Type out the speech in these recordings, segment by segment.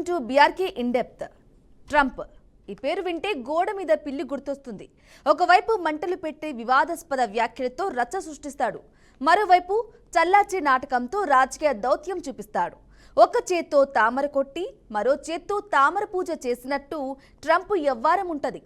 Welcome to BRK in depth. Trump ఈ పేరు వింటే గోడ మీద పిల్లి గుర్తొస్తుంది. ఒకవైపు మంటలు పెట్టి వివాదాస్పద వ్యాఖ్యలతో రచ్చ సృష్టిస్తాడు, మరోవైపు చల్లార్చే నాటకంతో రాజకీయ దౌత్యం చూపిస్తాడు. ఒక చేత్తో తామర కొట్టి మరో చేత్తో తామర పూజ చేసినట్టు ట్రంప్ వ్యవహారం ఉంటది.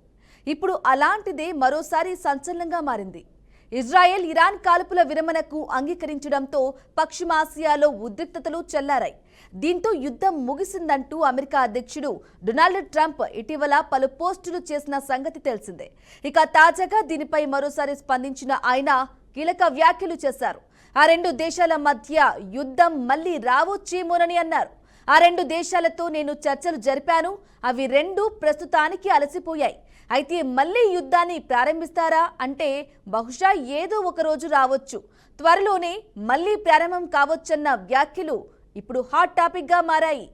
ఇప్పుడు అలాంటిదే మరోసారి సంచలనంగా మారింది. ఇజ్రాయెల్ ఇరాన్ కాల్పుల విరమణకు అంగీకరించడంతో పశ్చిమాసియాలో ఉద్రిక్తతలు చెల్లారాయి. దీంతో యుద్ధం ముగిసిందంటూ అమెరికా అధ్యక్షుడు డొనాల్డ్ ట్రంప్ ఇటీవల పలు పోస్టులు చేసిన సంగతి తెలిసిందే. ఇక తాజాగా దీనిపై మరోసారి స్పందించిన ఆయన కీలక వ్యాఖ్యలు చేశారు. ఆ రెండు దేశాల మధ్య యుద్ధం మళ్లీ రావచ్చేమోనని అన్నారు. ఆ రెండు దేశాలతో నేను చర్చలు జరిపాను, అవి రెండు ప్రస్తుతానికి అలసిపోయాయి. అయితే మళ్లీ యుద్ధాన్ని ప్రారంభిస్తారా అంటే బహుశా ఏదో ఒక రోజు రావచ్చు, త్వరలోనే మళ్లీ ప్రారంభం కావచ్చన్న వ్యాఖ్యలు ఇప్పుడు హాట్ టాపిక్ గా మారాయి.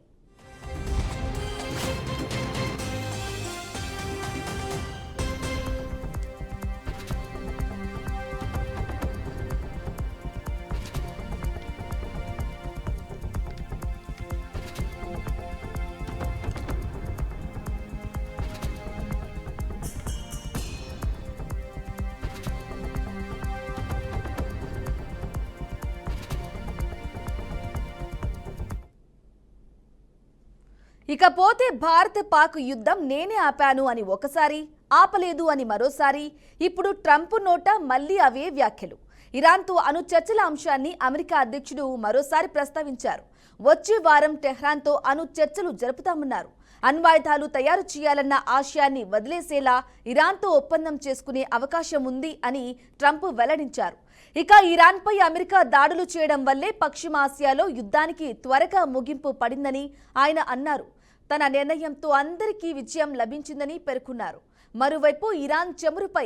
ఇకపోతే భారత్ పాక్ యుద్ధం నేనే ఆపాను అని ఒకసారి, ఆపలేదు అని మరోసారి, ఇప్పుడు ట్రంప్ నోట మళ్లీ అవే వ్యాఖ్యలు. ఇరాన్తో అణు చర్చల అంశాన్ని అమెరికా అధ్యక్షుడు మరోసారి ప్రస్తావించారు. వచ్చే వారం టెహ్రాన్తో అణు చర్చలు జరుపుతామన్నారు. అణ్వాయుధాలు తయారు చేయాలన్న ఆశయాన్ని వదిలేసేలా ఇరాన్తో ఒప్పందం చేసుకునే అవకాశం ఉంది అని ట్రంప్ వెల్లడించారు. ఇక ఇరాన్పై అమెరికా దాడులు చేయడం వల్లే పశ్చిమాసియాలో యుద్ధానికి త్వరగా ముగింపు పడిందని ఆయన అన్నారు. తన నిర్ణయంతో అందరికీ విజయం లభించిందని పేర్కొన్నారు. మరోవైపు ఇరాన్ చమురుపై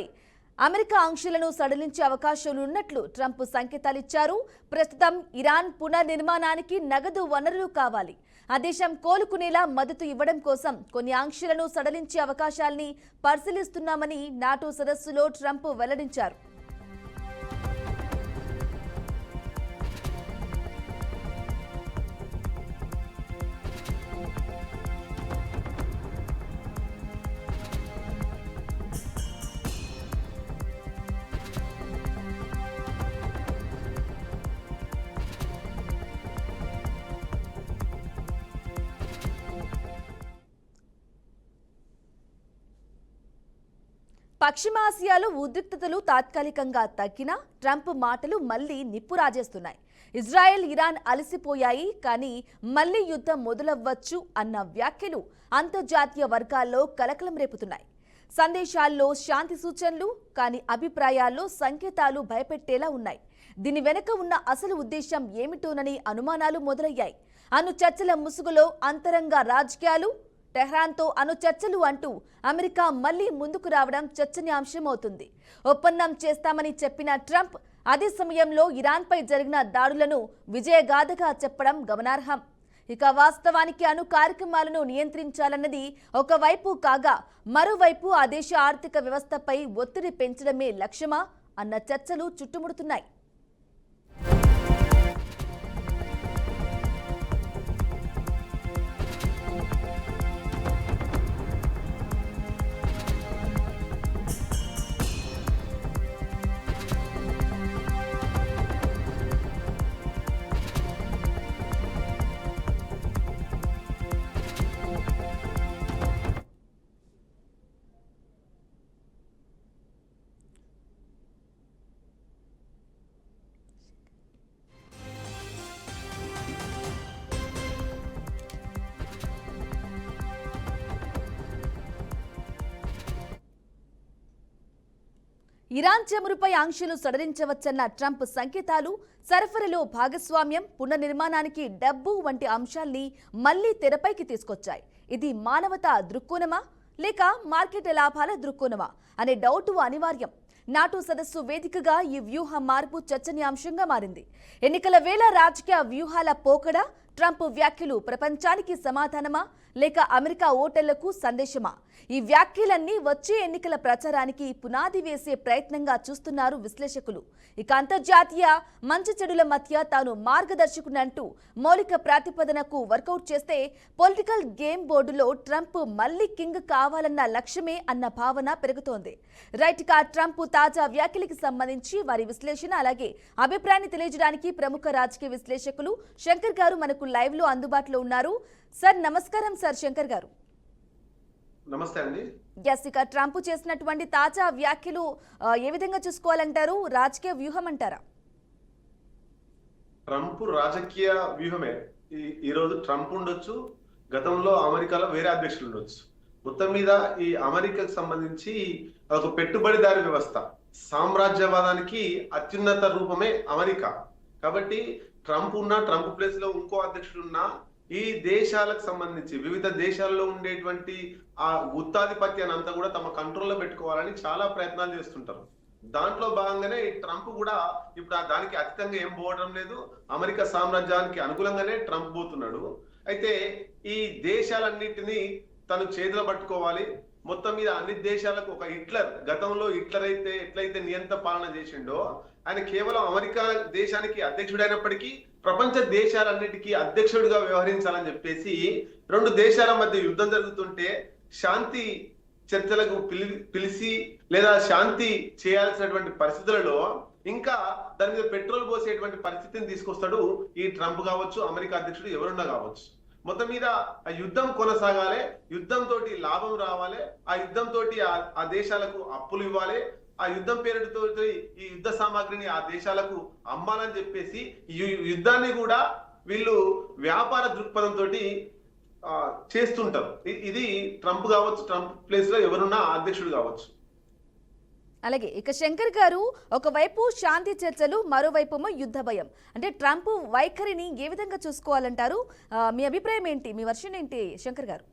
అమెరికా ఆంక్షలను సడలించే అవకాశాలున్నట్లు ట్రంప్ సంకేతాలిచ్చారు. ప్రస్తుతం ఇరాన్ పునర్నిర్మాణానికి నగదు వనరులు కావాలి. ఆ దేశం కోలుకునేలా మద్దతు ఇవ్వడం కోసం కొన్ని ఆంక్షలను సడలించే అవకాశాల్ని పరిశీలిస్తున్నామని నాటో సదస్సులో ట్రంప్ వెల్లడించారు. పశ్చిమాసియాలో ఉద్రిక్తతలు తాత్కాలికంగా తగ్గినా ట్రంప్ మాటలు మళ్లీ నిప్పు రాజేస్తున్నాయి. ఇజ్రాయెల్ ఇరాన్ అలసిపోయాయి, కానీ మళ్లీ యుద్ధం మొదలవ్వచ్చు అన్న వ్యాఖ్యలు అంతర్జాతీయ వర్గాల్లో కలకలం రేపుతున్నాయి. సందేశాల్లో శాంతి సూచనలు, కానీ అభిప్రాయాల్లో సంకేతాలు భయపెట్టేలా ఉన్నాయి. దీని వెనుక ఉన్న అసలు ఉద్దేశం ఏమిటోనని అనుమానాలు మొదలయ్యాయి. అణు చర్చల ముసుగులో అంతరంగ రాజకీయాలు, టెహ్రాన్తో అణు చర్చలు అంటూ అమెరికా మళ్లీ ముందుకు రావడం చర్చనీయాంశం అవుతుంది. ఒప్పందం చేస్తామని చెప్పిన ట్రంప్ అదే సమయంలో ఇరాన్పై జరిగిన దాడులను విజయగాథగా చెప్పడం గమనార్హం. ఇక వాస్తవానికి అణు కార్యక్రమాలను నియంత్రించాలన్నది ఒకవైపు కాగా, మరోవైపు ఆ దేశ ఆర్థిక వ్యవస్థపై ఒత్తిడి పెంచడమే లక్ష్యమా అన్న చర్చలు చుట్టుముడుతున్నాయి. ఇరాన్ చమురుపై ఆంక్షలు సడలించవచ్చన్న ట్రంప్ సంకేతాలు సరఫరాలో భాగస్వామ్యం, పునర్నిర్మాణానికి డబ్బు వంటి అంశాల్ని మళ్లీ తెరపైకి తీసుకొచ్చాయి. ఇది మానవతా దృక్కోణమా లేక మార్కెట్ లాభాల దృక్కోణమా అనే డౌటు అనివార్యం. నాటో సదస్సు వేదికగా ఈ వ్యూహ మార్పు చర్చనీయాంశంగా మారింది. ఎన్నికల వేళ రాజకీయ వ్యూహాల పోకడ, ట్రంప్ వ్యాఖ్యలు ప్రపంచానికి సమాధానమా లేక అమెరికా ఓటర్లకు సందేశమా? ఈ వ్యాఖ్యలన్నీ వచ్చే ఎన్నికల ప్రచారానికి పునాది వేసే ప్రయత్నంగా చూస్తున్నారు విశ్లేషకులు. ఇక అంతర్జాతీయ మంచి చెడుల మధ్య తాను మార్గదర్శకునంటూ మౌలిక ప్రాతిపదనకు వర్కౌట్ చేస్తే పొలిటికల్ గేమ్ బోర్డులో ట్రంప్ మళ్లీ కింగ్ కావాలన్న లక్ష్యమే అన్న భావన పెరుగుతోంది. రైట్ గా ట్రంప్ తాజా వ్యాఖ్యలకి సంబంధించి వారి విశ్లేషణ అలాగే అభిప్రాయాన్ని తెలియజేయడానికి ప్రముఖ రాజకీయ విశ్లేషకులు శంకర్ గారు మనకు లైవ్ లో అందుబాటులో ఉన్నారు. సార్ నమస్కారం సార్ శంకర్ గారు. నమస్తే అండి. ఇక ట్రంప్ చేసినటువంటి తాజా వ్యాఖ్యలు ఏ విధంగా చూసుకోవాలంటారు? రాజకీయ వ్యూహం అంటారా? ట్రంప్ రాజకీయ వ్యూహమే. ఈ రోజు ట్రంప్ ఉండొచ్చు, గతంలో అమెరికాలో వేరే అధ్యక్షులు ఉండొచ్చు. మొత్తం మీద ఈ అమెరికాకు సంబంధించి ఒక పెట్టుబడిదారి వ్యవస్థ, సామ్రాజ్యవాదానికి అత్యున్నత రూపమే అమెరికా. కాబట్టి ట్రంప్ ఉన్నా, ట్రంప్ ప్లేస్ లో ఇంకో అధ్యక్షుడు ఉన్నా, ఈ దేశాలకు సంబంధించి వివిధ దేశాల్లో ఉండేటువంటి ఆ గుత్తాధిపత్యాన్ని అంతా కూడా తమ కంట్రోల్లో పెట్టుకోవాలని చాలా ప్రయత్నాలు చేస్తుంటారు. దాంట్లో భాగంగానే ఈ ట్రంప్ కూడా ఇప్పుడు దానికి అతీతంగా ఏం పోవడం లేదు. అమెరికా సామ్రాజ్యానికి అనుకూలంగానే ట్రంప్ పోతున్నాడు. అయితే ఈ దేశాలన్నింటినీ తను చేతిలో పట్టుకోవాలి. మొత్తం మీద అన్ని దేశాలకు ఒక హిట్లర్, గతంలో హిట్లర్ అయితే ఎట్లయితే నియంత పాలన చేసిండో, ఆయన కేవలం అమెరికా దేశానికి అధ్యక్షుడైనప్పటికీ ప్రపంచ దేశాలన్నిటికీ అధ్యక్షుడిగా వ్యవహరించాలని చెప్పేసి రెండు దేశాల మధ్య యుద్ధం జరుగుతుంటే శాంతి చర్చలకు పిలిచి లేదా శాంతి చేయాల్సినటువంటి పరిస్థితులలో ఇంకా దాని మీద పెట్రోల్ పోసేటువంటి పరిస్థితిని తీసుకొస్తాడు ఈ ట్రంప్ కావచ్చు, అమెరికా అధ్యక్షుడు ఎవరున్నా కావచ్చు. మొత్తం మీద ఆ యుద్ధం కొనసాగాలి, యుద్ధంతో లాభం రావాలి, ఆ యుద్ధంతో ఆ దేశాలకు అప్పులు ఇవ్వాలి, ఆ యుద్ధం పేరుతో ఈ యుద్ధ సామాగ్రిని ఆ దేశాలకు అమ్మాలని చెప్పేసి ఈ యుద్ధాన్ని కూడా వీళ్ళు వ్యాపార దృక్పథంతో చేస్తుంటారు. ఇది ట్రంప్ కావచ్చు, ట్రంప్ ప్లేస్ లో ఎవరున్నా అధ్యక్షుడు కావచ్చు. అలాగే ఇక శంకర్ గారు, ఒకవైపు శాంతి చర్చలు, మరోవైపు యుద్ధ భయం. అంటే ట్రంప్ వైఖరిని ఏ విధంగా చూసుకోవాలంటారు? మీ అభిప్రాయం ఏంటి, మీ వర్షన్ ఏంటి శంకర్ గారు?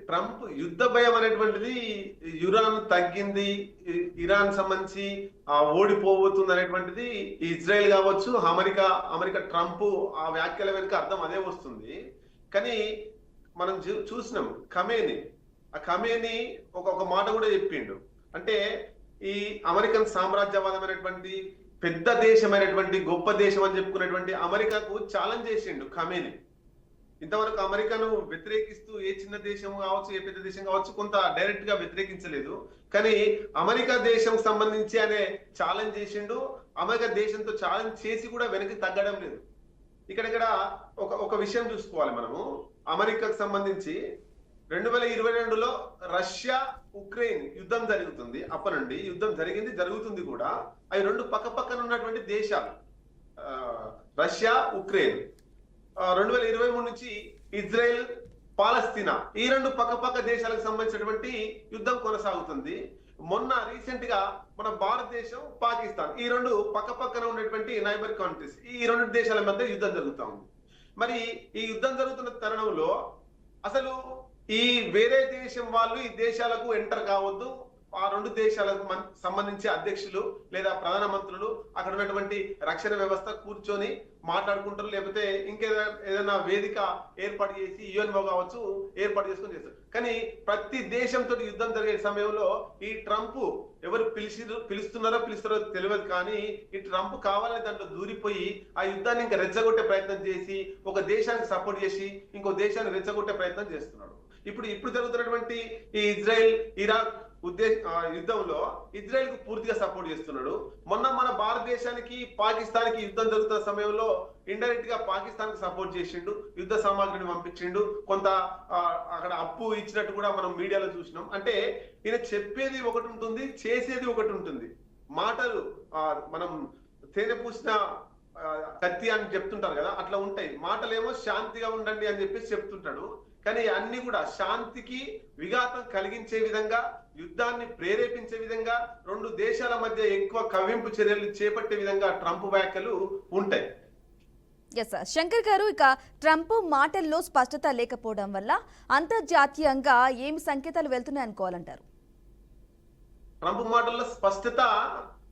ట్రంప్ యుద్ధ భయం అనేటువంటిది ఇరాన్ తగ్గింది, ఇరాన్ సంబంధించి ఓడిపోబోతుంది అనేటువంటిది ఇజ్రాయెల్ కావచ్చు, అమెరికా ట్రంప్ ఆ వ్యాఖ్యల వెనుక అర్థం అదే వస్తుంది. కానీ మనం చూసినాం ఆ ఖమేని ఒక మాట కూడా చెప్పిండు. అంటే ఈ అమెరికన్ సామ్రాజ్యవాదం అనేటువంటి పెద్ద దేశమైనటువంటి గొప్ప దేశం అని చెప్పుకునేటువంటి అమెరికాకు ఛాలెంజ్ చేసిండు ఖమేని. ఇంతవరకు అమెరికాను వ్యతిరేకిస్తూ ఏ చిన్న దేశం కావచ్చు, ఏ పెద్ద దేశం కావచ్చు, కొంత డైరెక్ట్ గా వ్యతిరేకించలేదు. కానీ అమెరికా దేశం సంబంధించి అనే ఛాలెంజ్ చేసిండు. అమెరికా దేశంతో ఛాలెంజ్ చేసి కూడా వెనక్కి తగ్గడం లేదు. ఇక్కడ ఒక విషయం చూసుకోవాలి మనము. అమెరికాకు సంబంధించి 2022లో రష్యా ఉక్రెయిన్ యుద్ధం జరుగుతుంది. అప్పటి నుండి యుద్ధం జరుగుతుంది కూడా. అవి రెండు పక్కన ఉన్నటువంటి దేశాలు, రష్యా ఉక్రెయిన్. 2023 నుంచి ఇజ్రాయెల్ పాలస్తీనా, ఈ రెండు పక్క దేశాలకు సంబంధించినటువంటి యుద్ధం కొనసాగుతుంది. మొన్న రీసెంట్ గా మన భారతదేశం, పాకిస్తాన్, ఈ రెండు పక్కన ఉన్నటువంటి నైబర్ కంట్రీస్, ఈ రెండు దేశాల మధ్య యుద్ధం జరుగుతా ఉంది. మరి ఈ యుద్ధం జరుగుతున్న తరుణంలో అసలు ఈ వేరే దేశం వాళ్ళు ఈ దేశాలకు ఎంటర్ కావద్దు, ఆ రెండు దేశాలకు సంబంధించి అధ్యక్షులు లేదా ప్రధానమంత్రులు అక్కడ ఉన్నటువంటి రక్షణ వ్యవస్థ కూర్చొని మాట్లాడుకుంటారు, లేకపోతే ఏదైనా వేదిక ఏర్పాటు చేసి యుఎన్ఓ కావచ్చు ఏర్పాటు చేసుకొని చేస్తారు. కానీ ప్రతి దేశంతో యుద్ధం జరిగే సమయంలో ఈ ట్రంప్ ఎవరు పిలుస్తున్నారో తెలియదు. కానీ ఈ ట్రంప్ కావాలని దాంట్లో దూరిపోయి ఆ యుద్ధాన్ని ఇంకా రెచ్చగొట్టే ప్రయత్నం చేసి ఒక దేశానికి సపోర్ట్ చేసి ఇంకో దేశాన్ని రెచ్చగొట్టే ప్రయత్నం చేస్తున్నాడు. ఇప్పుడు జరుగుతున్నటువంటి ఈ ఇజ్రాయెల్ ఇరాక్ యుద్ధంలో ఇజ్రాయెల్ కు పూర్తిగా సపోర్ట్ చేస్తున్నాడు. మొన్న మన భారతదేశానికి పాకిస్తాన్ కి యుద్ధం జరుగుతున్న సమయంలో ఇండైరెక్ట్ గా పాకిస్తాన్ కి సపోర్ట్ చేసిండు, యుద్ధ సామాగ్రిని పంపించిండు, కొంత అక్కడ అప్పు ఇచ్చినట్టు కూడా మనం మీడియాలో చూసినాం. అంటే ఈయన చెప్పేది ఒకటి ఉంటుంది, చేసేది ఒకటి ఉంటుంది. మాటలు మనం తేనె పూసిన కత్తి అని చెప్తుంటారు కదా, అట్లా ఉంటాయి. మాటలేమో శాంతిగా ఉండండి అని చెప్పేసి చెప్తుంటాడు. కానీ అన్ని కూడా శాంతికి విఘాతం కలిగించే విధంగా, యుద్ధాన్ని ప్రేరేపించే విధంగా, రెండు దేశాల మధ్య ఎక్కువ కవ్వింపు చర్యలు చేపట్టే విధంగా ట్రంప్ వ్యాఖ్యలు ఉంటాయి. శంకర్ గారు, ఇక ట్రంప్ మాటల్లో స్పష్టత లేకపోవడం వల్ల అంతర్జాతీయంగా ఏమి సంకేతాలు వెళ్తున్నాయి అనుకోవాలంటారు? ట్రంప్ మాటల్లో స్పష్టత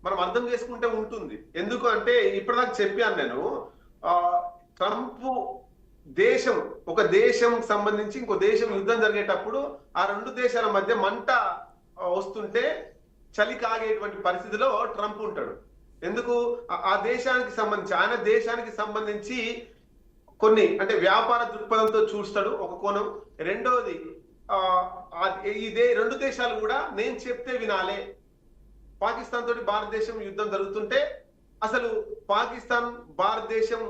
మనం అర్థం చేసుకుంటే ఉంటుంది. ఎందుకు అంటే ఇప్పటిదాకా చెప్పాను నేను, ట్రంప్ దేశం ఒక దేశం సంబంధించి ఇంకో దేశం యుద్ధం జరిగేటప్పుడు ఆ రెండు దేశాల మధ్య మంట వస్తుంటే చలి కాగేటువంటి పరిస్థితిలో ట్రంప్ ఉంటాడు. ఎందుకు? ఆ దేశానికి సంబంధించి ఆయన దేశానికి సంబంధించి కొన్ని అంటే వ్యాపార దృక్పథంతో చూస్తాడు ఒక కోణం. రెండవది ఇదే రెండు దేశాలు కూడా నేను చెప్తే వినాలే. పాకిస్తాన్ తోటి భారతదేశం యుద్ధం జరుగుతుంటే అసలు పాకిస్తాన్ భారతదేశం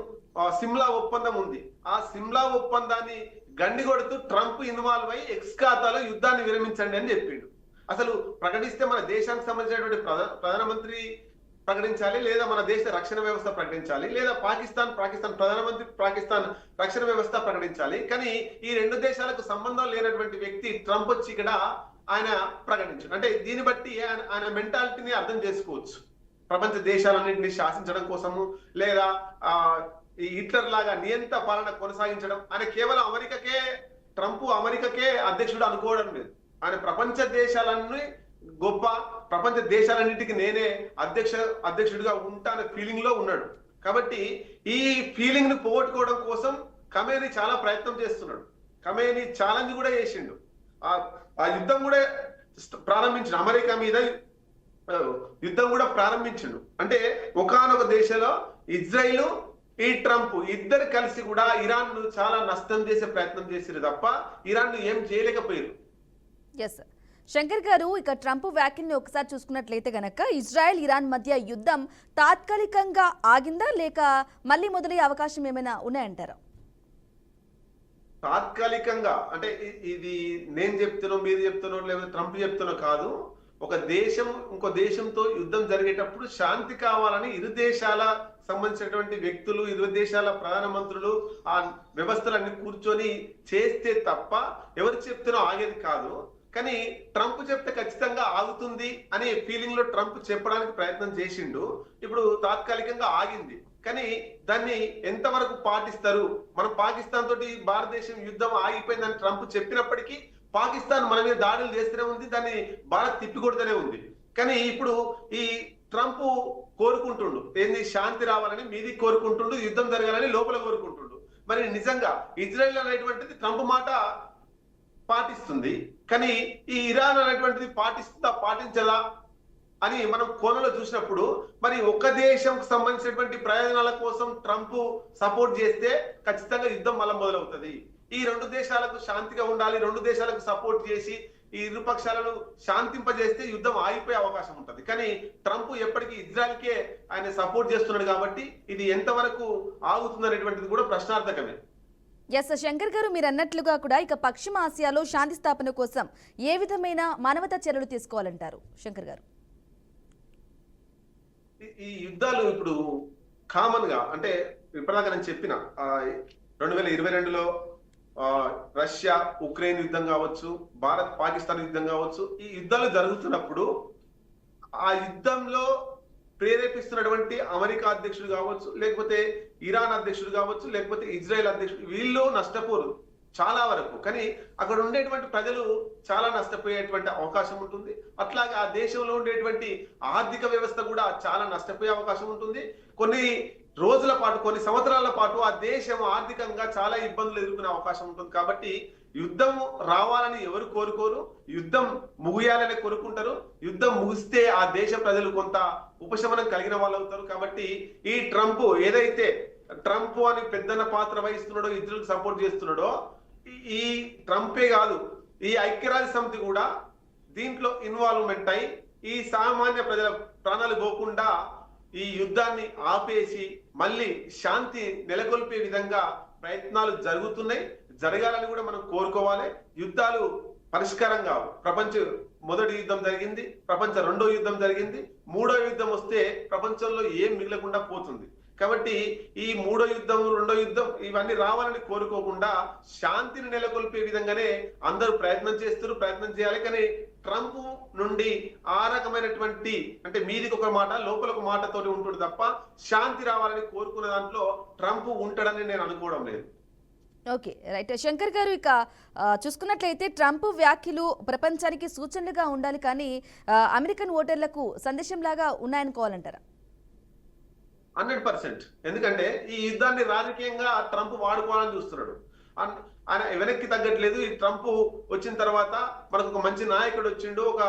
సిమ్లా ఒప్పందం ఉంది. ఆ సిమ్లా ఒప్పందాన్ని గండి కొడుతూ ట్రంప్ ఇన్వాల్వ్ అయ్యి ఎక్స్ ఖాతాలో యుద్ధాన్ని విరమించండి అని చెప్పిండు. అసలు ప్రకటిస్తే మన దేశానికి సంబంధించినటువంటి ప్రధానమంత్రి ప్రకటించాలి, లేదా మన దేశ రక్షణ వ్యవస్థ ప్రకటించాలి, లేదా పాకిస్తాన్ ప్రధానమంత్రి పాకిస్తాన్ రక్షణ వ్యవస్థ ప్రకటించాలి. కానీ ఈ రెండు దేశాలకు సంబంధం లేనటువంటి వ్యక్తి ట్రంప్ వచ్చి ఇక్కడ ఆయన ప్రకటించాడు. అంటే దీన్ని బట్టి ఆయన మెంటాలిటీని అర్థం చేసుకోవచ్చు. ప్రపంచ దేశాలన్నింటినీ శాసించడం కోసము, లేదా ఈ హిట్లర్ లాగా నియంత పాలన కొనసాగించడం. ఆయన కేవలం ట్రంప్ అమెరికాకే అధ్యక్షుడు అనుకోవడం లేదు. ఆయన ప్రపంచ దేశాలన్నీ గొప్ప, ప్రపంచ దేశాలన్నింటికి నేనే అధ్యక్షుడిగా ఉంటానే ఫీలింగ్ లో ఉన్నాడు. కాబట్టి ఈ ఫీలింగ్ ను పోగొట్టుకోవడం కోసం ఖమేనీ చాలా ప్రయత్నం చేస్తున్నాడు. ఖమేనీ ఛాలెంజ్ కూడా చేసిండు. ఆ యుద్ధం కూడా ప్రారంభించిండు, అమెరికా మీద యుద్ధం కూడా ప్రారంభించిండు. అంటే ఒకానొక దేశంలో ఇజ్రాయిల్ ఈ ట్రంప్ ఇద్దరు కలిసి కూడా ఇరాన్ ను చాలా నష్టం చేసే ప్రయత్నం చేసిరు తప్ప ఇరాన్ ను ఏం చేయలేకపోయారు. ఎస్ శంకర్ గారు, ఇక ట్రంప్ వ్యాఖ్యల్ని ఒకసారి చూసుకున్నట్లయితే గనక ఇజ్రాయెల్ ఇరాన్ మధ్య యుద్ధం తాత్కాలికంగా ఆగిందా లేక మళ్ళీ మొదలయ్యే అవకాశం ఏమైనా ఉన్నాయంటారా? తాత్కాలికంగా అంటే ఇది నేను చెప్తున్నా, మీరు చెప్తున్నా, లేదా ట్రంప్ చెప్తున్నా కాదు. ఒక దేశం ఇంకో దేశంతో యుద్ధం జరిగేటప్పుడు శాంతి కావాలని ఇరు దేశాల సంబంధించినటువంటి వ్యక్తులు, ఇరు దేశాల ప్రధానమంత్రులు ఆ వ్యవస్థలన్నీ కూర్చొని చేస్తే తప్ప ఎవరు చెప్తున్నా ఆగేది కాదు. కానీ ట్రంప్ చెప్తే ఖచ్చితంగా ఆగుతుంది అనే ఫీలింగ్ లో ట్రంప్ చెప్పడానికి ప్రయత్నం చేసిండు. ఇప్పుడు తాత్కాలికంగా ఆగింది, కానీ దాన్ని ఎంతవరకు పాటిస్తారు? మనం పాకిస్తాన్ తోటి భారతదేశం యుద్ధం ఆగిపోయిందని ట్రంప్ చెప్పినప్పటికీ పాకిస్తాన్ మన మీద దాడులు చేస్తూనే ఉంది, దాన్ని భారత్ తిప్పికొడుతూనే ఉంది. కానీ ఇప్పుడు ఈ ట్రంప్ కోరుకుంటుండు ఏంది? శాంతి రావాలని మీది కోరుకుంటుండు, యుద్ధం జరగాలని లోపల కోరుకుంటుండు. మరి నిజంగా ఇజ్రాయెల్ అనేటువంటిది ట్రంప్ మాట పాటిస్తుంది, కానీ ఈ ఇరాన్ అనేటువంటిది పాటించదా అని మనం కోణంలో చూసినప్పుడు మరి ఒక దేశంకు సంబంధించినటువంటి ప్రయోజనాల కోసం ట్రంప్ సపోర్ట్ చేస్తే ఖచ్చితంగా యుద్ధం మళ్ళీ మొదలవుతుంది. ఈ రెండు దేశాలకు శాంతిగా ఉండాలి, రెండు దేశాలకు సపోర్ట్ చేసి ఈ ఇరు పక్షాలను శాంతింపజేస్తే యుద్ధం ఆగిపోయే అవకాశం ఉంటుంది. కానీ ట్రంప్ ఎప్పటికీ ఇజ్రాయెల్కే ఆయన సపోర్ట్ చేస్తున్నాడు కాబట్టి ఇది ఎంతవరకు ఆగుతుంది అనేటువంటిది కూడా ప్రశ్నార్థకమే. ఎస్ శంకర్ గారు, మీరు అన్నట్లుగా కూడా ఇక పశ్చిమ ఆసియాలో శాంతి స్థాపన కోసం ఏ విధమైన మానవతా చర్యలు తీసుకోవాలంటారు శంకర్ గారు? ఈ యుద్ధాలు ఇప్పుడు కామన్ గా అంటే ఇప్పటిదాకా నేను చెప్పిన 2022లో రష్యా ఉక్రెయిన్ యుద్ధం కావచ్చు, భారత్ పాకిస్తాన్ యుద్ధం కావచ్చు, ఈ యుద్ధాలు జరుగుతున్నప్పుడు ఆ యుద్ధంలో ప్రేరేపిస్తున్నటువంటి అమెరికా అధ్యక్షుడు కావచ్చు, లేకపోతే ఇరాన్ అధ్యక్షుడు కావచ్చు, లేకపోతే ఇజ్రాయెల్ అధ్యక్షుడు, వీళ్ళు నష్టపోరు చాలా వరకు. కానీ అక్కడ ఉండేటువంటి ప్రజలు చాలా నష్టపోయేటువంటి అవకాశం ఉంటుంది. అట్లాగే ఆ దేశంలో ఉండేటువంటి ఆర్థిక వ్యవస్థ కూడా చాలా నష్టపోయే అవకాశం ఉంటుంది. కొన్ని రోజుల పాటు, కొన్ని సంవత్సరాల పాటు ఆ దేశం ఆర్థికంగా చాలా ఇబ్బందులు ఎదుర్కొనే అవకాశం ఉంటుంది. కాబట్టి యుద్ధం రావాలని ఎవరు కోరుకోరు, యుద్ధం ముగియాలని కోరుకుంటారు. యుద్ధం ముగిస్తే ఆ దేశ ప్రజలు కొంత ఉపశమనం కలిగిన వాళ్ళు అవుతారు. కాబట్టి ఈ ట్రంప్ ఏదైతే ట్రంప్ అని పెద్దన్న పాత్ర వహిస్తున్నాడో, ఇజ్రాయెల్ సపోర్ట్ చేస్తున్నాడో, ఈ ట్రంపే కాదు ఈ ఐక్యరాజ్య సమితి కూడా దీంట్లో ఇన్వాల్వ్మెంట్ అయి ఈ సామాన్య ప్రజల ప్రాణాలు పోకుండా ఈ యుద్ధాన్ని ఆపేసి మళ్ళీ శాంతి నెలకొల్పే విధంగా ప్రయత్నాలు జరుగుతున్నాయి. జరగాలని కూడా మనం కోరుకోవాలి. యుద్ధాలు పరిష్కారం కావు. ప్రపంచ మొదటి యుద్ధం జరిగింది, ప్రపంచ రెండో యుద్ధం జరిగింది, మూడో యుద్ధం వస్తే ప్రపంచంలో ఏం మిగలకుండా పోతుంది. కాబట్టి ఈ మూడో యుద్ధం, రెండో యుద్ధం ఇవన్నీ రావాలని కోరుకోకుండా శాంతిని నెలకొల్పే విధంగానే అందరూ ప్రయత్నం చేయాలి. కానీ ట్రంప్ నుండి ఆ రకమైనటువంటి అంటే మీదికి ఒక మాట లోపల ఒక మాటతోటి ఉంటుంది తప్ప శాంతి రావాలని కోరుకునే దాంట్లో ట్రంప్ ఉంటాడని నేను అనుకోవడం లేదు. ఓకే రైట్ శంకర్ గారు, ఇక చూసుకున్నట్లయితే ట్రంప్ వ్యాఖ్యలు ప్రపంచానికి సూచనలుగా ఉండాలి, కానీ అమెరికన్ ఓటర్లకు సందేశంలాగా ఉన్నాయనుకోవాలంటారా? 100%. ఎందుకంటే ఈ యుద్ధాన్ని రాజకీయంగా ట్రంప్ వాడుకోవాలని చూస్తున్నాడు. ఆయన వెనక్కి తగ్గట్లేదు. ఈ ట్రంప్ వచ్చిన తర్వాత మనకు ఒక మంచి నాయకుడు వచ్చిండు, ఒక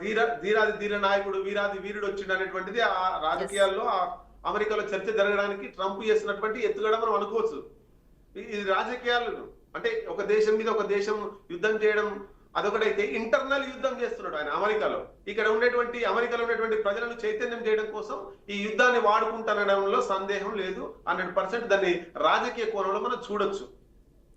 ధీరాది ధీర నాయకుడు, వీరాది వీరుడు వచ్చిండు అనేటువంటిది ఆ రాజకీయాల్లో అమెరికాలో చర్చ జరగడానికి ట్రంప్ చేసినటువంటి ఎత్తుగడ మనం అనుకోవచ్చు. ఇది రాజకీయాలు అంటే ఒక దేశం మీద ఒక దేశం యుద్ధం చేయడం అదొకటైతే, ఇంటర్నల్ యుద్ధం చేస్తున్నాడు ఆయన అమెరికాలో. ఇక్కడ అమెరికాలో ఉన్నటువంటి ప్రజలను చైతన్యం చేయడం కోసం ఈ యుద్ధాన్ని వాడుకుంటానడంలో సందేహం లేదు. 100% దాన్ని రాజకీయ కోణంలో మనం చూడొచ్చు.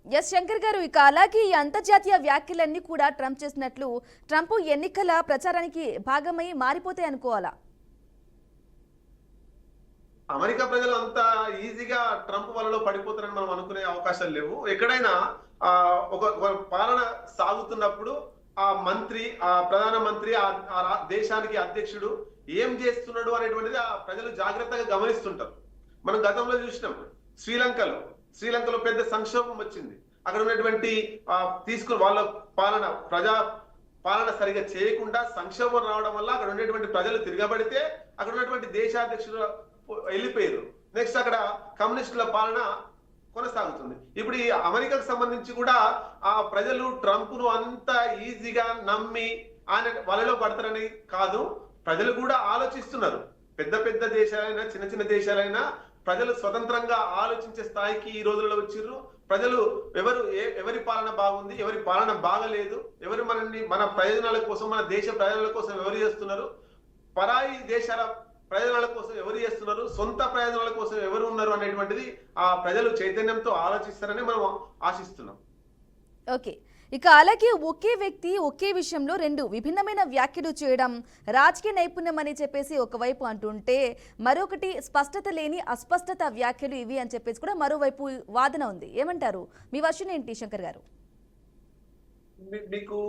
ఎస్ శంకర్ గారు, ఇక అలాగే ఈ అంతర్జాతీయ వ్యాఖ్యలన్నీ కూడా ట్రంప్ చేసినట్లు ట్రంప్ ఎన్నికల ప్రచారానికి భాగమై మారిపోతాయి అనుకోవాలా? అమెరికా ప్రజలు అంత ఈజీగా ట్రంప్ వలలో పడిపోతారని మనం అనుకునే అవకాశాలు లేవు. ఎక్కడైనా ఒక పాలన సాగుతున్నప్పుడు ఆ ప్రధానమంత్రి ఆ దేశానికి అధ్యక్షుడు ఏం చేస్తున్నాడు అనేటువంటిది ఆ ప్రజలు జాగ్రత్తగా గమనిస్తుంటారు. మనం గతంలో చూసినాం, శ్రీలంకలో పెద్ద సంక్షోభం వచ్చింది. అక్కడ ఉన్నటువంటి తీసుకుని వాళ్ళ ప్రజా పాలన సరిగా చేయకుండా సంక్షోభం రావడం వల్ల అక్కడ ఉన్నటువంటి ప్రజలు తిరగబడితే అక్కడ ఉన్నటువంటి దేశాధ్యక్షుడు వెళ్ళిపోయారు. నెక్స్ట్ అక్కడ కమ్యూనిస్టుల పాలన కొనసాగుతుంది. ఇప్పుడు ఈ అమెరికాకు సంబంధించి కూడా ఆ ప్రజలు ట్రంప్ ను అంత ఈజీగా నమ్మి ఆయన వలలో పడతారని కాదు, ప్రజలు కూడా ఆలోచిస్తున్నారు. పెద్ద దేశాలైనా చిన్న దేశాలైనా ప్రజలు స్వతంత్రంగా ఆలోచించే స్థాయికి ఈ రోజుల్లో వచ్చిర్రు. ప్రజలు ఎవరి పాలన బాగుంది, ఎవరి పాలన బాగలేదు, ఎవరు మన ప్రయోజనాల కోసం, మన దేశ ప్రయోజనాల కోసం ఎవరు చేస్తున్నారు, పరాయి దేశాల ప్రయోజనాల కోసం ఎవరు చేస్తున్నారు, సొంత ప్రయోజనాల కోసం ఎవరు ఉన్నారు అనేటువంటిది ఆ ప్రజలు చైతన్యంతో ఆలోచిస్తారని మనం ఆశిస్తున్నాం. ఓకే, ఇక అలాగే ఒకే వ్యక్తి ఒకే విషయంలో రెండు విభిన్నమైన వ్యాఖ్యలు చేయడం రాజకీయ నైపుణ్యం అని చెప్పేసి ఒకవైపు అంటుంటే, మరొకటి స్పష్టత లేని అస్పష్టత వ్యాఖ్యలు ఇవి అని చెప్పేసి కూడా మరోవైపు వాదన ఉంది. ఏమంటారు? మీ వర్షన్ ఏంటి శంకర్ గారు? మీకు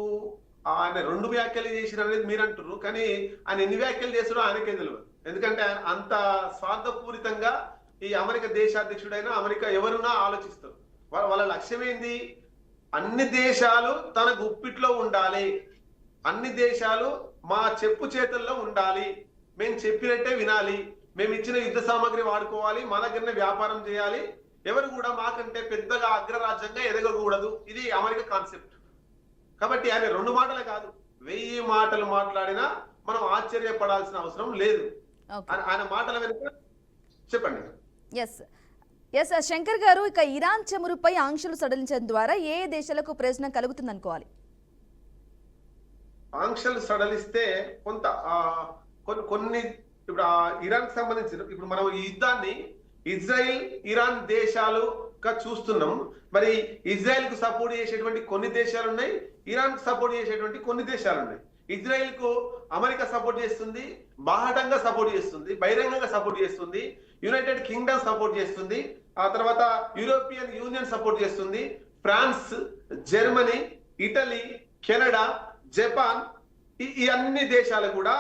ఆయన రెండు వ్యాఖ్యలు చేసిన అనేది మీరు అంటున్నారు, కానీ ఆయన ఎన్ని వ్యాఖ్యలు చేస్తారో ఆయనకే తెలియదు. ఎందుకంటే ఆయన అంత స్వార్థపూరితంగా ఈ అమెరికా దేశాధ్యక్షుడైనా అమెరికా ఎవరున్నా ఆలోచిస్తారు. వాళ్ళ లక్ష్యం ఏంది? అన్ని దేశాలు తన గుప్పిట్లో ఉండాలి, అన్ని దేశాలు మా చెప్పు చేతుల్లో ఉండాలి, మేము చెప్పినట్టే వినాలి, మేము ఇచ్చిన యుద్ధ సామాగ్రి వాడుకోవాలి, మా దగ్గరనే వ్యాపారం చేయాలి, ఎవరు కూడా మాకంటే పెద్దగా అగ్రరాజ్యంగా ఎదగకూడదు. ఇది అమెరికా కాన్సెప్ట్. కాబట్టి ఆయన రెండు మాటలే కాదు, 1000 మాటలు మాట్లాడినా మనం ఆశ్చర్యపడాల్సిన అవసరం లేదు. ఆయన మాటల వెనుక చెప్పండి. ఎస్ శంకర్ గారు, ఇక ఇరాన్ చమురుపై ఆంక్షలు సడలించడం ద్వారా ఏ దేశాలకు ప్రయోజనం కలుగుతుంది అనుకోవాలి? ఆంక్షలు సడలిస్తే కొన్ని ఇప్పుడు ఇరాన్ కి సంబంధించిన ఇప్పుడు మనం ఈ యుద్ధాన్ని ఇజ్రాయిల్ ఇరాన్ దేశాలుగా చూస్తున్నాం. మరి ఇజ్రాయెల్ కు సపోర్ట్ చేసేటువంటి కొన్ని దేశాలు ఉన్నాయి, ఇరాన్ కు సపోర్ట్ చేసేటువంటి కొన్ని దేశాలు ఉన్నాయి. ఇజ్రాయెల్ కు అమెరికా సపోర్ట్ చేస్తుంది, బాహటంగా సపోర్ట్ చేస్తుంది, బహిరంగంగా సపోర్ట్ చేస్తుంది, యునైటెడ్ కింగ్డమ్ సపోర్ట్ చేస్తుంది, ఆ తర్వాత యూరోపియన్ యూనియన్ సపోర్ట్ చేస్తుంది, France, Germany, Italy, Canada, Japan, ఈ అన్ని దేశాలు కూడా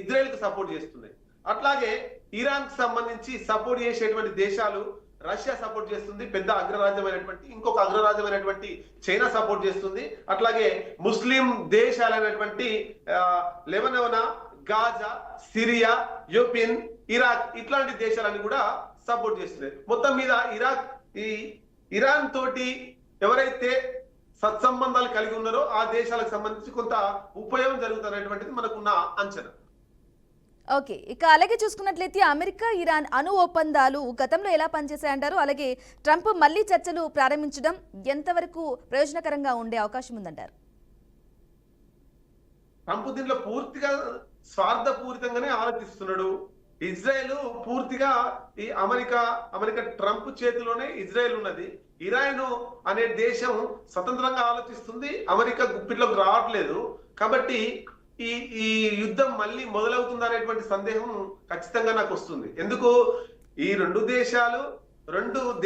ఇజ్రాయెల్ కు సపోర్ట్ చేస్తున్నాయి. అట్లాగే ఇరాన్ కు సంబంధించి సపోర్ట్ చేసేటువంటి దేశాలు రష్యా సపోర్ట్ చేస్తుంది, పెద్ద అగ్రరాజ్యమైనటువంటి ఇంకొక అగ్రరాజ్యమైనటువంటి చైనా సపోర్ట్ చేస్తుంది. అట్లాగే ముస్లిం దేశాలైనటువంటి Lebanon, Gaza, Syria, European, Iraq ఇట్లాంటి దేశాలని కూడా సపోర్ట్ చేస్తుంది. మొత్తం మీద ఇరాన్ తోటి ఎవరైతే సత్సంబంధాలు కలిగి ఉన్నారో ఆ దేశాలకు సంబంధించి కొంత ఉపయోగం జరుగుతున్నటువంటిది మనకున్న అంచనా. ఓకే, ఇక అలాగే చూసుకున్నట్లయితే అమెరికా ఇరాన్ అణు ఒప్పందాలు గతంలో ఎలా పనిచేశాయంటారు? అలాగే ట్రంప్ మళ్లీ చర్చలు ప్రారంభించడం ఎంతవరకు ప్రయోజనకరంగా ఉండే అవకాశం ఉందంటారు? ట్రంప్ దీనిలో పూర్తిగా స్వార్థపూరితంగానే ఆలోచిస్తున్నాడు. ఇజ్రాయెల్ పూర్తిగా ఈ అమెరికా ట్రంప్ చేతిలోనే ఇజ్రాయెల్ ఉన్నది. ఇరాన్ అనే దేశం స్వతంత్రంగా ఆలోచిస్తుంది, అమెరికా గుప్పిట్లోకి రావట్లేదు. కాబట్టి ఈ యుద్ధం మళ్ళీ మొదలవుతుంది అనేటువంటి సందేహం ఖచ్చితంగా నాకు వస్తుంది. ఎందుకు? ఈ రెండు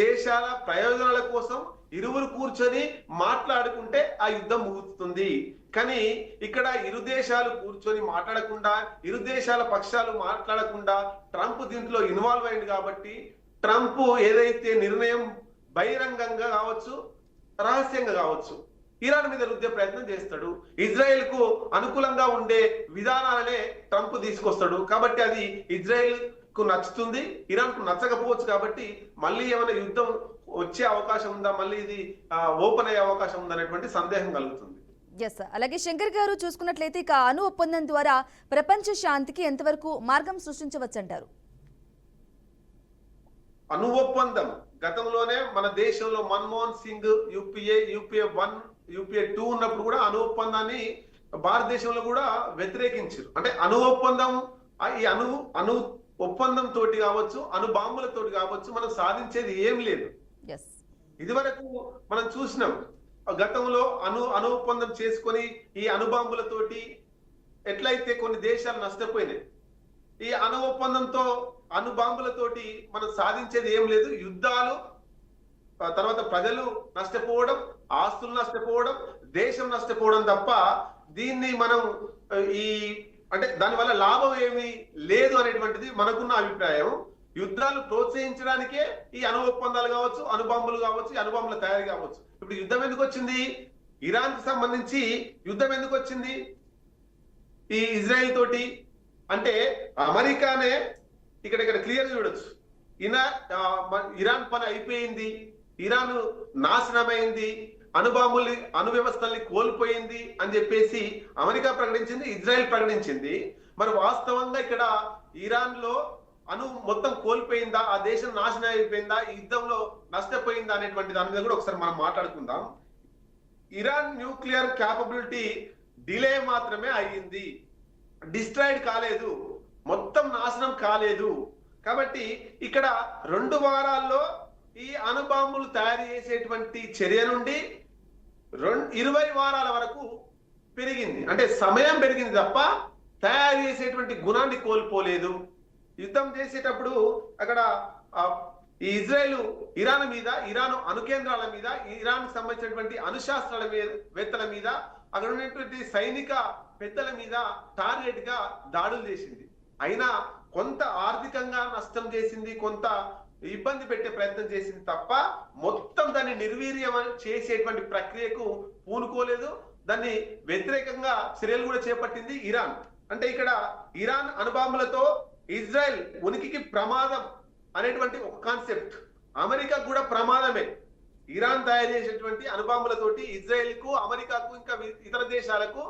దేశాల ప్రయోజనాల కోసం ఇరువురు కూర్చొని మాట్లాడుకుంటే ఆ యుద్ధం ముగుస్తుంది. కానీ ఇక్కడ ఇరు దేశాలు కూర్చొని మాట్లాడకుండా, ఇరు దేశాల పక్షాలు మాట్లాడకుండా ట్రంప్ దీంట్లో ఇన్వాల్వ్ అయింది. కాబట్టి ట్రంప్ ఏదైతే నిర్ణయం బహిరంగంగా కావచ్చు, రహస్యంగా కావచ్చు, ఇరాన్ మీద రుద్దే ప్రయత్నం చేస్తాడు. ఇజ్రాయెల్ కు అనుకూలంగా ఉండే విధానాలనే ట్రంప్ తీసుకొస్తాడు. కాబట్టి అది ఇజ్రాయెల్ కు నచ్చుతుంది, ఇరాన్ కు నచ్చకపోవచ్చు. కాబట్టి మళ్ళీ ఏమైనా యుద్ధం వచ్చే అవకాశం ఉందా, మళ్ళీ ఇది ఓపెన్ అయ్యే అవకాశం ఉందా అనేటువంటి సందేహం కలుగుతుంది. ఎస్, అలాగే శంకర్ గారు చూసుకున్నట్లయితే ఇక అణు ఒప్పందం ద్వారా ప్రపంచ శాంతికి ఎంతవరకు మార్గం సృష్టించవచ్చంటారు? అణు ఒప్పందం గతంలోనే మన దేశంలో మన్మోహన్ సింగ్ యూపీఏ 1 ఉన్నప్పుడు కూడా అణు ఒప్పందాన్ని భారతదేశంలో కూడా వ్యతిరేకించారు. అంటే అణు ఒప్పందం, ఈ అణు ఒప్పందం తోటి కావచ్చు, అణు బాంబులతోటి కావచ్చు, మనం సాధించేది ఏం లేదు. ఇదివరకు మనం చూసినాం, గతంలో అణు ఒప్పందం చేసుకొని ఈ అణుబాంబులతోటి ఎట్లయితే కొన్ని దేశాలు నష్టపోయినాయి, ఈ అణు ఒప్పందంతో అణుబాంబులతోటి మనం సాధించేది ఏం లేదు. యుద్ధాలు, తర్వాత ప్రజలు నష్టపోవడం, ఆస్తులు నష్టపోవడం, దేశం నష్టపోవడం తప్ప దీన్ని మనం అంటే దానివల్ల లాభం ఏమీ లేదు అనేటువంటిది మనకున్న అభిప్రాయం. యుద్ధాలు ప్రోత్సహించడానికే ఈ అణు ఒప్పందాలు కావచ్చు, అణుబాంబులు కావచ్చు, అణుబాంబుల తయారీ కావచ్చు. ఇప్పుడు యుద్ధం ఎందుకు వచ్చింది? ఇరాన్ కి సంబంధించి యుద్ధం ఎందుకు వచ్చింది ఈ ఇజ్రాయెల్ తోటి? అంటే అమెరికానే ఇక్కడ క్లియర్ చూడొచ్చు, ఇరాన్ పని అయిపోయింది, ఇరాన్ నాశనమైంది, అణు వ్యవస్థల్ని కోల్పోయింది అని చెప్పేసి అమెరికా ప్రకటించింది, ఇజ్రాయెల్ ప్రకటించింది. మరి వాస్తవంగా ఇక్కడ ఇరాన్ లో మొత్తం కోల్పోయిందా, ఆ దేశం నాశనం అయిపోయిందా, ఈ యుద్ధంలో నష్టపోయిందా అనేటువంటి దాని మీద కూడా ఒకసారి మనం మాట్లాడుకుందాం. ఇరాన్ న్యూక్లియర్ క్యాపబిలిటీ డిలే మాత్రమే అయ్యింది, డిస్ట్రాయిడ్ కాలేదు, మొత్తం నాశనం కాలేదు. కాబట్టి ఇక్కడ 2 వారాల్లో ఈ అణుబాంబులు తయారు చేసేటువంటి చర్య నుండి 20 వారాల వరకు పెరిగింది. అంటే సమయం పెరిగింది తప్ప తయారు చేసేటువంటి గుణాన్ని కోల్పోలేదు. యుద్ధం చేసేటప్పుడు అక్కడ ఈ ఇజ్రాయెల్ ఇరాన్ అణు కేంద్రాల మీద, ఇరాన్ సంబంధించినటువంటి అణుశాస్త్రాల వేత్తల మీద, అక్కడ ఉన్నటువంటి సైనిక పెద్దల మీద టార్గెట్ గా దాడులు చేసింది. అయినా కొంత ఆర్థికంగా నష్టం చేసింది, కొంత ఇబ్బంది పెట్టే ప్రయత్నం చేసింది తప్ప మొత్తం దాన్ని నిర్వీర్యం చేసేటువంటి ప్రక్రియకు పూనుకోలేదు. దాన్ని వ్యతిరేకంగా చర్యలు కూడా చేపట్టింది ఇరాన్. అంటే ఇక్కడ ఇరాన్ అణుబాంబులతో ఇజ్రాయెల్ ఉనికికి ప్రమాదం అనేటువంటి ఒక కాన్సెప్ట్, అమెరికా కూడా ప్రమాదమే. ఇరాన్ తయారు చేసేటువంటి అణుబాంబులతోటి ఇజ్రాయెల్ కు, అమెరికాకు, ఇంకా ఇతర దేశాలకు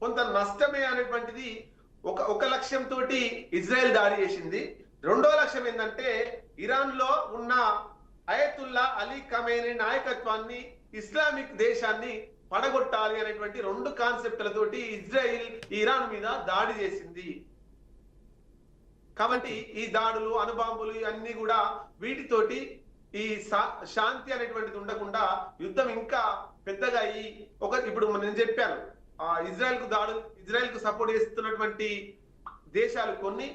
కొంత నష్టమే అనేటువంటిది ఒక లక్ష్యంతో ఇజ్రాయెల్ దాడి చేసింది. రెండో లక్ష్యం ఏంటంటే ఇరాన్ లో ఉన్న అయతుల్లా అలీ ఖమేనీ నాయకత్వాన్ని, ఇస్లామిక్ దేశాన్ని పడగొట్టాలి అనేటువంటి 2 కాన్సెప్ట్లతోటి ఇజ్రాయెల్ ఇరాన్ మీద దాడి చేసింది. కాబట్టి ఈ దాడులు, అణుబాంబులు ఇవన్నీ కూడా వీటితోటి ఈ శాంతి అనేటువంటిది ఉండకుండా యుద్ధం ఇంకా పెద్దగా అయ్యి ఇప్పుడు నేను చెప్పాను, ఇజ్రాయెల్ కు సపోర్ట్ చేస్తున్నటువంటి దేశాలు కొన్ని,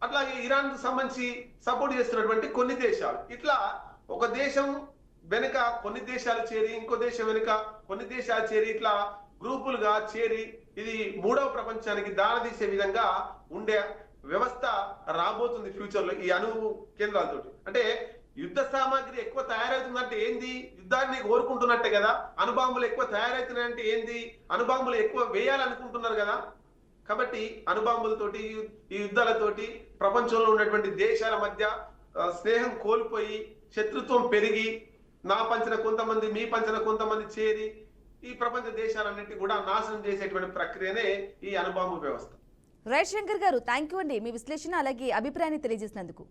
అట్లాగే ఇరాన్ కు సంబంధించి సపోర్ట్ చేస్తున్నటువంటి కొన్ని దేశాలు, ఇట్లా ఒక దేశం వెనుక కొన్ని దేశాలు చేరి, ఇంకో దేశం వెనుక కొన్ని దేశాలు చేరి, ఇట్లా గ్రూపులుగా చేరి ఇది 3వ ప్రపంచానికి దారితీసే విధంగా ఉండే వ్యవస్థ రాబోతుంది ఫ్యూచర్ లో ఈ అణు కేంద్రాలతోటి. అంటే యుద్ధ సామాగ్రి ఎక్కువ తయారవుతుందంటే ఏంది? యుద్ధాన్ని కోరుకుంటున్నట్టే కదా. అణుబాంబులు ఎక్కువ తయారవుతున్నాయంటే ఏంది? అణుబాంబులు ఎక్కువ వేయాలనుకుంటున్నారు కదా. కాబట్టి అణుబాంబులతోటి, ఈ యుద్ధాలతోటి ప్రపంచంలో ఉన్నటువంటి దేశాల మధ్య స్నేహం కోల్పోయి, శత్రుత్వం పెరిగి, నా పంచిన కొంతమంది, మీ పంచిన కొంతమంది చేరి ఈ ప్రపంచ దేశాలన్నింటినీ కూడా నాశనం చేసేటువంటి ప్రక్రియనే ఈ అణుబాంబు వ్యవస్థ. రైట్ శంకర్ గారు, థ్యాంక్ యూ అండి మీ విశ్లేషణ అలాగే అభిప్రాయాన్ని తెలియజేసినందుకు.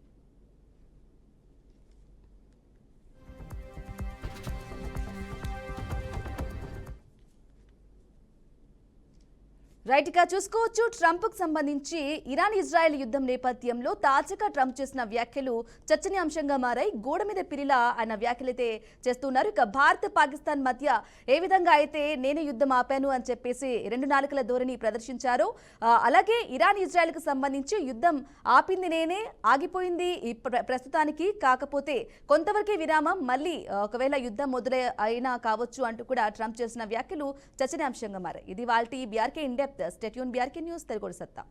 రైట్ గా చూసుకోవచ్చు, ట్రంప్ కు సంబంధించి ఇరాన్ ఇజ్రాయెల్ యుద్ధం నేపథ్యంలో తాజాగా ట్రంప్ చేసిన వ్యాఖ్యలు చర్చనీయాంశంగా మారాయి. గోడ మీద పిరిలా ఆయన వ్యాఖ్యలైతే చేస్తున్నారు. ఇక భారత్ పాకిస్తాన్ మధ్య ఏ విధంగా అయితే నేనే యుద్ధం ఆపాను అని చెప్పేసి 2 నాలుకల ధోరణి ప్రదర్శించారు. అలాగే ఇరాన్ ఇజ్రాయెల్ కు సంబంధించి యుద్ధం ఆపింది నేనే, ఆగిపోయింది ప్రస్తుతానికి, కాకపోతే కొంతవరకే విరామం, మళ్ళీ ఒకవేళ యుద్ధం మొదలైనా కావచ్చు అంటూ కూడా ట్రంప్ చేసిన వ్యాఖ్యలు చర్చనీయాంశంగా మారాయి. ఇది వాల్టి BRK in depth. Stay tune BRK news Telugu సత్తా.